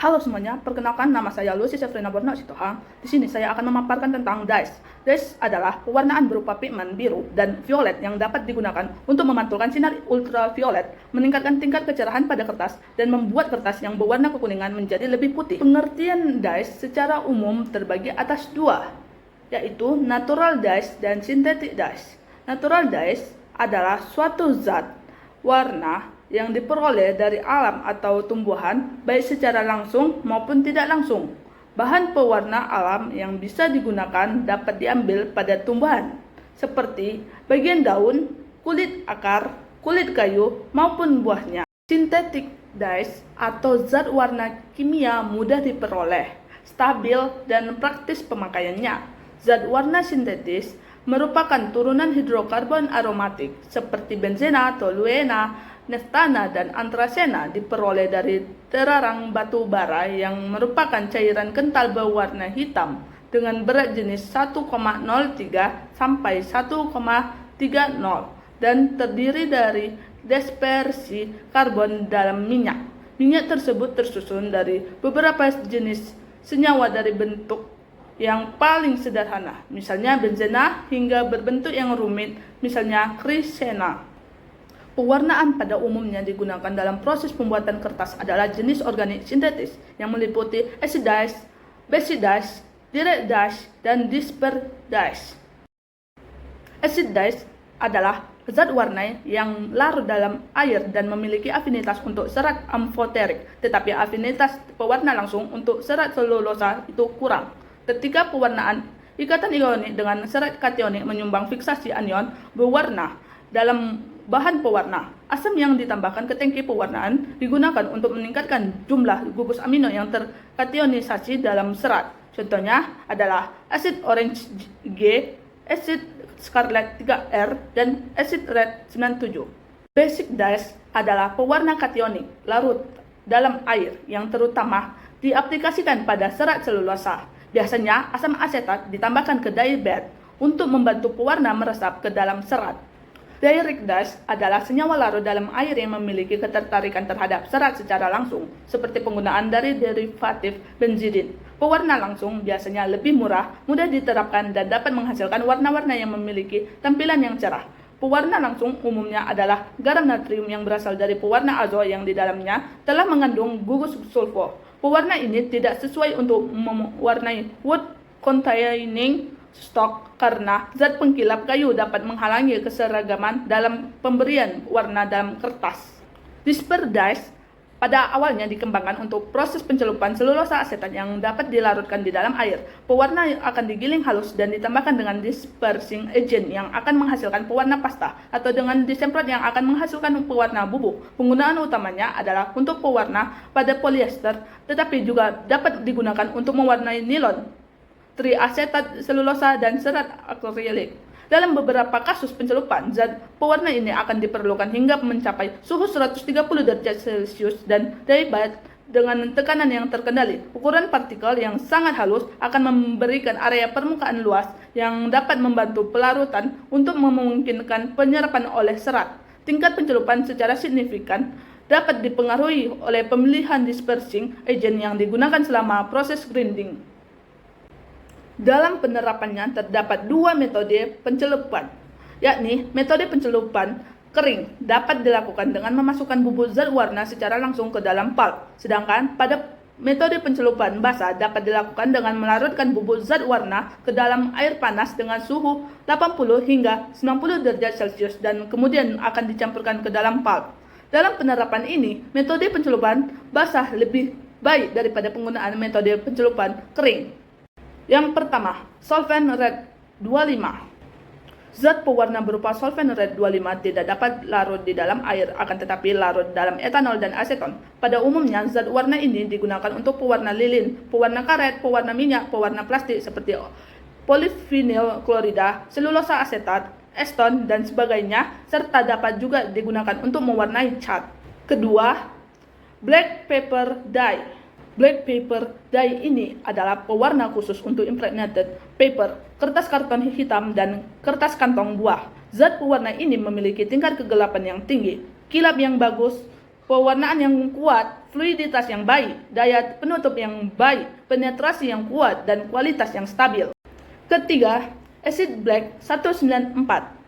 Halo semuanya, perkenalkan nama saya Lucy Sefrina Borno Sitohang. Di sini saya akan memaparkan tentang dyes. Dyes adalah pewarnaan berupa pigmen biru dan violet yang dapat digunakan untuk memantulkan sinar ultraviolet, meningkatkan tingkat kecerahan pada kertas, dan membuat kertas yang berwarna kekuningan menjadi lebih putih. Pengertian dyes secara umum terbagi atas dua, yaitu natural dyes dan synthetic dyes. Natural dyes adalah suatu zat warna yang diperoleh dari alam atau tumbuhan, baik secara langsung maupun tidak langsung. Bahan pewarna alam yang bisa digunakan dapat diambil pada tumbuhan, seperti bagian daun, kulit akar, kulit kayu, maupun buahnya. Synthetic dyes atau zat warna kimia mudah diperoleh, stabil, dan praktis pemakaiannya. Zat warna sintetis merupakan turunan hidrokarbon aromatik seperti benzena, toluena, naftana, dan antrasena diperoleh dari terarang batu bara yang merupakan cairan kental berwarna hitam dengan berat jenis 1,03 sampai 1,30 dan terdiri dari dispersi karbon dalam minyak. Minyak tersebut tersusun dari beberapa jenis senyawa dari bentuk yang paling sederhana, misalnya benzena, hingga berbentuk yang rumit, misalnya krisena. Pewarnaan pada umumnya digunakan dalam proses pembuatan kertas adalah jenis organik sintetis yang meliputi acid dyes, basic dyes, direct dyes, dan disperse dyes. Acid dyes adalah zat warna yang larut dalam air dan memiliki afinitas untuk serat amfoterik, tetapi afinitas pewarna langsung untuk serat selulosa itu kurang. Ketika pewarnaan ikatan ionik dengan serat kationik menyumbang fiksasi anion berwarna dalam bahan pewarna. Asam yang ditambahkan ke tangki pewarnaan digunakan untuk meningkatkan jumlah gugus amino yang terkationisasi dalam serat. Contohnya adalah asid orange G, asid scarlet 3R, dan asid red 97. Basic dyes adalah pewarna kationik larut dalam air yang terutama diaplikasikan pada serat selulosa. Biasanya asam asetat ditambahkan ke dye bed untuk membantu pewarna meresap ke dalam serat. Direct dyes adalah senyawa larut dalam air yang memiliki ketertarikan terhadap serat secara langsung, seperti penggunaan dari derivatif benzidin. Pewarna langsung biasanya lebih murah, mudah diterapkan, dan dapat menghasilkan warna-warna yang memiliki tampilan yang cerah. Pewarna langsung umumnya adalah garam natrium yang berasal dari pewarna azo yang di dalamnya telah mengandung gugus sulfur. Pewarna ini tidak sesuai untuk mewarnai wood containing stok karena zat pengkilap kayu dapat menghalangi keseragaman dalam pemberian warna dalam kertas. Disperse dyes pada awalnya dikembangkan untuk proses pencelupan selulosa asetat yang dapat dilarutkan di dalam air. Pewarna akan digiling halus dan ditambahkan dengan dispersing agent yang akan menghasilkan pewarna pasta atau dengan disemprot yang akan menghasilkan pewarna bubuk. Penggunaan utamanya adalah untuk pewarna pada polyester, tetapi juga dapat digunakan untuk mewarnai nilon, triasetat selulosa, dan serat akrilik. Dalam beberapa kasus pencelupan, zat pewarna ini akan diperlukan hingga mencapai suhu 130 derajat Celcius dan dye bed dengan tekanan yang terkendali. Ukuran partikel yang sangat halus akan memberikan area permukaan luas yang dapat membantu pelarutan untuk memungkinkan penyerapan oleh serat. Tingkat pencelupan secara signifikan dapat dipengaruhi oleh pemilihan dispersing agent yang digunakan selama proses grinding. Dalam penerapannya terdapat dua metode pencelupan, yakni metode pencelupan kering dapat dilakukan dengan memasukkan bubuk zat warna secara langsung ke dalam pulp, sedangkan pada metode pencelupan basah dapat dilakukan dengan melarutkan bubuk zat warna ke dalam air panas dengan suhu 80 hingga 90 derajat Celcius dan kemudian akan dicampurkan ke dalam pulp. Dalam penerapan ini, metode pencelupan basah lebih baik daripada penggunaan metode pencelupan kering. Yang pertama, solvent red 25. Zat pewarna berupa solvent red 25 tidak dapat larut di dalam air, akan tetapi larut dalam etanol dan aseton. Pada umumnya, zat warna ini digunakan untuk pewarna lilin, pewarna karet, pewarna minyak, pewarna plastik seperti polyvinyl klorida, selulosa asetat, acetone, dan sebagainya, serta dapat juga digunakan untuk mewarnai cat. Kedua, black paper dye. Black paper dye ini adalah pewarna khusus untuk impregnated paper, kertas karton hitam, dan kertas kantong buah. Zat pewarna ini memiliki tingkat kegelapan yang tinggi, kilap yang bagus, pewarnaan yang kuat, fluiditas yang baik, daya penutup yang baik, penetrasi yang kuat, dan kualitas yang stabil. Ketiga, Acid Black 194.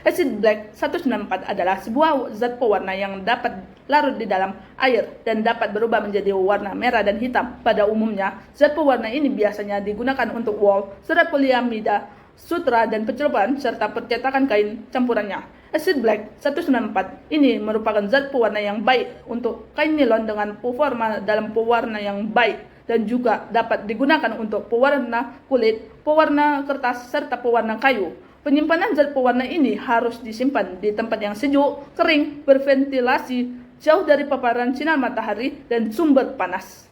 Acid Black 194 adalah sebuah zat pewarna yang dapat larut di dalam air dan dapat berubah menjadi warna merah dan hitam. Pada umumnya, zat pewarna ini biasanya digunakan untuk wol, serat poliamida, sutra, dan pencelupan serta percetakan kain campurannya. Acid Black 194 ini merupakan zat pewarna yang baik untuk kain nilon dengan performa dalam pewarna yang baik dan juga dapat digunakan untuk pewarna kulit, pewarna kertas, serta pewarna kayu. Penyimpanan zat pewarna ini harus disimpan di tempat yang sejuk, kering, berventilasi, jauh dari paparan sinar matahari dan sumber panas.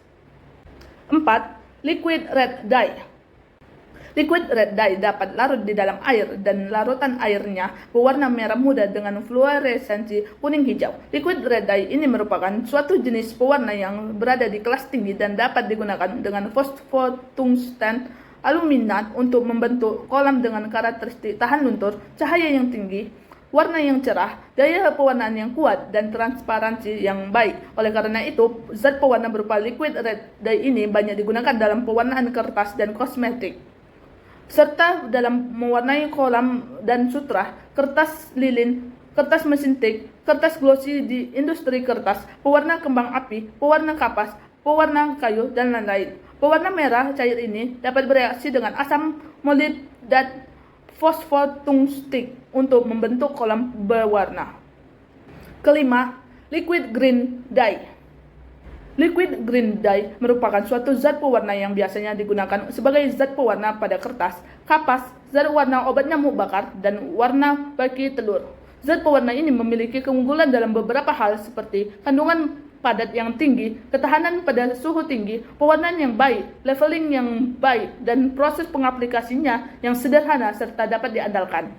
4. Liquid Red Dye. Liquid red dye dapat larut di dalam air dan larutan airnya berwarna merah muda dengan fluoresensi kuning hijau. Liquid red dye ini merupakan suatu jenis pewarna yang berada di kelas tinggi dan dapat digunakan dengan fosfotungsten aluminat untuk membentuk kolam dengan karakteristik tahan luntur, cahaya yang tinggi, warna yang cerah, daya pewarnaan yang kuat, dan transparansi yang baik. Oleh karena itu, zat pewarna berupa liquid red dye ini banyak digunakan dalam pewarnaan kertas dan kosmetik, serta dalam mewarnai kolam dan sutra, kertas lilin, kertas mesin tik, kertas glossy di industri kertas, pewarna kembang api, pewarna kapas, pewarna kayu, dan lain-lain. Pewarna merah cair ini dapat bereaksi dengan asam molit dan fosfotungstik untuk membentuk kolam berwarna. Kelima, liquid green dye. Liquid green dye merupakan suatu zat pewarna yang biasanya digunakan sebagai zat pewarna pada kertas, kapas, zat warna obat nyamuk bakar, dan warna bagi telur. Zat pewarna ini memiliki keunggulan dalam beberapa hal seperti kandungan padat yang tinggi, ketahanan pada suhu tinggi, pewarnaan yang baik, leveling yang baik, dan proses pengaplikasinya yang sederhana serta dapat diandalkan.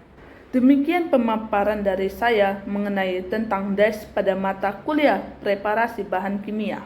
Demikian pemaparan dari saya mengenai tentang DASH pada mata kuliah preparasi bahan kimia.